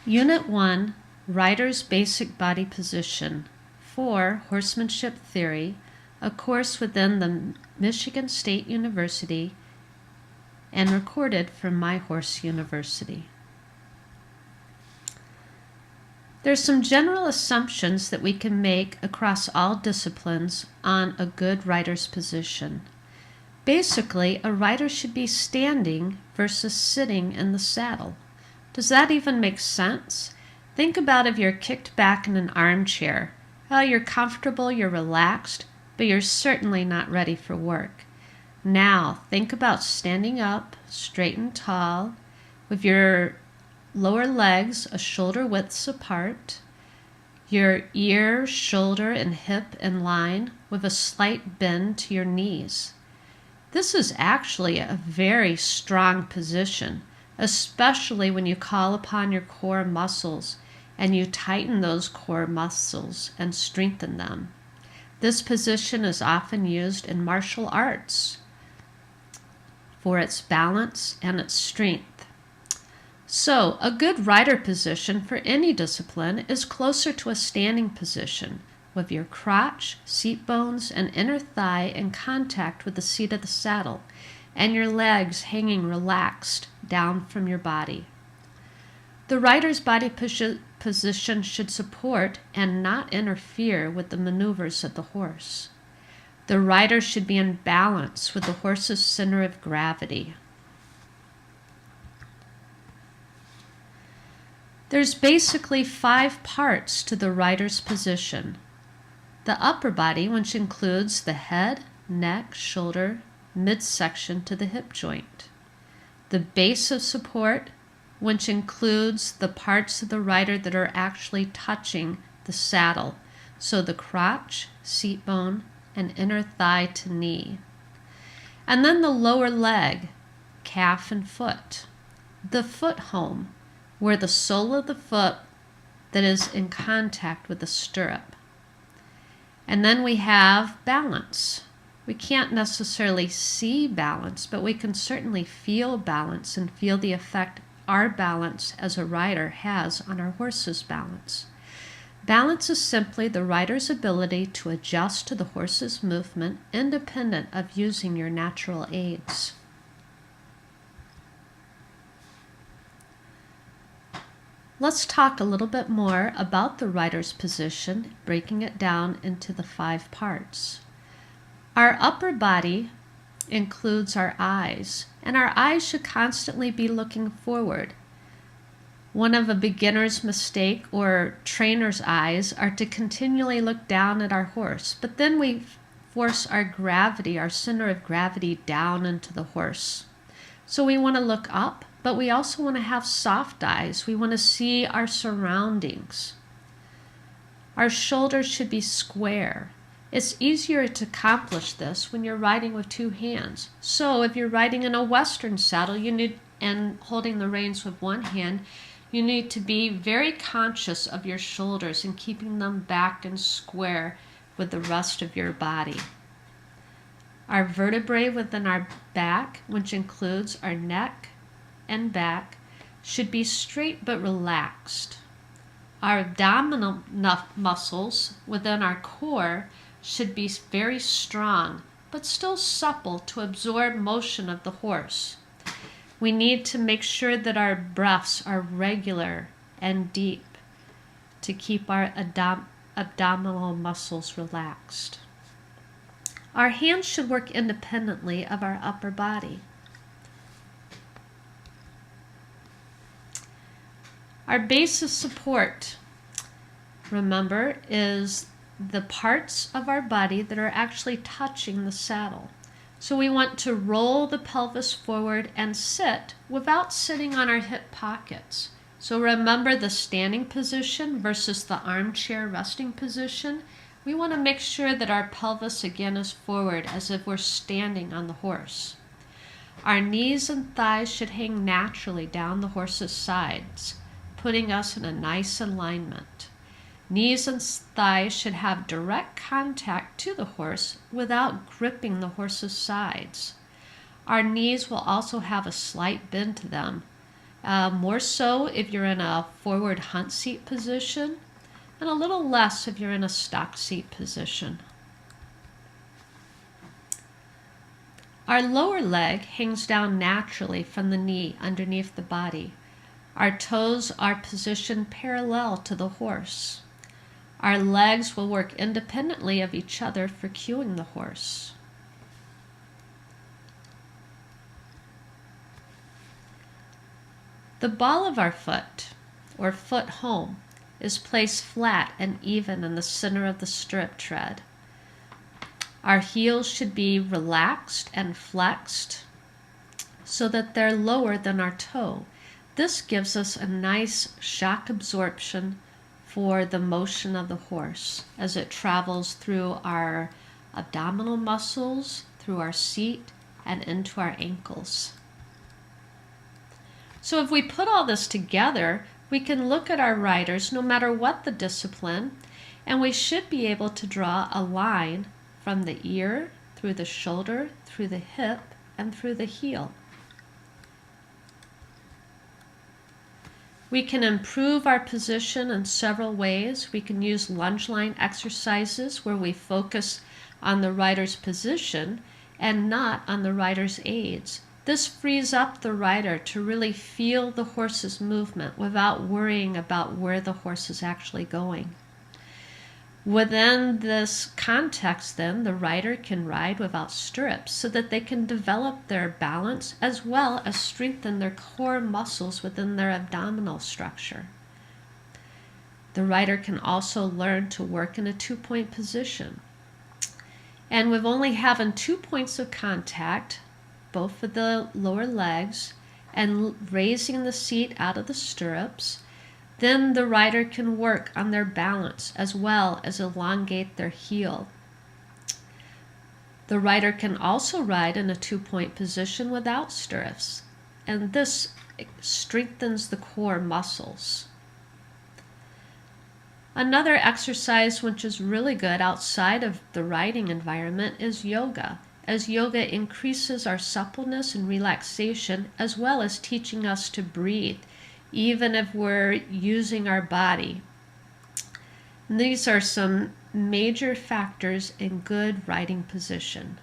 Unit 1, Rider's Basic Body Position. 4, Horsemanship Theory, a course within the Michigan State University and recorded from My Horse University. There's some general assumptions that we can make across all disciplines on a good rider's position. Basically, a rider should be standing versus sitting in the saddle. Does that even make sense? Think about if you're kicked back in an armchair. Well, you're comfortable, you're relaxed, but you're certainly not ready for work. Now, think about standing up, straight and tall, with your lower legs a shoulder widths apart, your ear, shoulder, and hip in line with a slight bend to your knees. This is actually a very strong position, especially when you call upon your core muscles and you tighten those core muscles and strengthen them. This position is often used in martial arts for its balance and its strength. So, a good rider position for any discipline is closer to a standing position, with your crotch, seat bones, and inner thigh in contact with the seat of the saddle, and your legs hanging relaxed down from your body. The rider's body position should support and not interfere with the maneuvers of the horse. The rider should be in balance with the horse's center of gravity. There's basically 5 parts to the rider's position. The upper body, which includes the head, neck, shoulder, midsection to the hip joint. The base of support, which includes the parts of the rider that are actually touching the saddle, so the crotch, seat bone, and inner thigh to knee. And then the lower leg, calf and foot. The foot home, where the sole of the foot that is in contact with the stirrup. And then we have balance. We can't necessarily see balance, but we can certainly feel balance and feel the effect our balance as a rider has on our horse's balance. Balance is simply the rider's ability to adjust to the horse's movement independent of using your natural aids. Let's talk a little bit more about the rider's position, breaking it down into the 5 parts. Our upper body includes our eyes, and our eyes should constantly be looking forward. One of a beginner's mistake or trainer's eyes are to continually look down at our horse, but then we force our gravity, our center of gravity, down into the horse. So we want to look up, but we also want to have soft eyes. We want to see our surroundings. Our shoulders should be square. It's easier to accomplish this when you're riding with 2 hands. So if you're riding in a Western saddle and holding the reins with one hand, you need to be very conscious of your shoulders and keeping them back and square with the rest of your body. Our vertebrae within our back, which includes our neck and back, should be straight but relaxed. Our abdominal muscles within our core should be very strong, but still supple to absorb motion of the horse. We need to make sure that our breaths are regular and deep to keep our abdominal muscles relaxed. Our hands should work independently of our upper body. Our base of support, remember, is the parts of our body that are actually touching the saddle. So we want to roll the pelvis forward and sit without sitting on our hip pockets. So remember the standing position versus the armchair resting position. We want to make sure that our pelvis again is forward as if we're standing on the horse. Our knees and thighs should hang naturally down the horse's sides, putting us in a nice alignment. Knees and thighs should have direct contact to the horse without gripping the horse's sides. Our knees will also have a slight bend to them More so if you're in a forward hunt seat position, and a little less if you're in a stock seat position. Our lower leg hangs down naturally from the knee underneath the body. Our toes are positioned parallel to the horse. Our legs will work independently of each other for cueing the horse. The ball of our foot, or foot home, is placed flat and even in the center of the stirrup tread. Our heels should be relaxed and flexed so that they're lower than our toe. This gives us a nice shock absorption for the motion of the horse as it travels through our abdominal muscles, through our seat, and into our ankles. So if we put all this together, we can look at our riders no matter what the discipline, and we should be able to draw a line from the ear, through the shoulder, through the hip, and through the heel. We can improve our position in several ways. We can use lunge line exercises where we focus on the rider's position and not on the rider's aids. This frees up the rider to really feel the horse's movement without worrying about where the horse is actually going. Within this context, then, the rider can ride without stirrups so that they can develop their balance as well as strengthen their core muscles within their abdominal structure. The rider can also learn to work in a two-point position. And with only having 2 points of contact, both for the lower legs, and raising the seat out of the stirrups, then the rider can work on their balance as well as elongate their heel. The rider can also ride in a two-point position without stirrups, and this strengthens the core muscles. Another exercise which is really good outside of the riding environment is yoga, as yoga increases our suppleness and relaxation as well as teaching us to breathe, even if we're using our body. And these are some major factors in good riding position.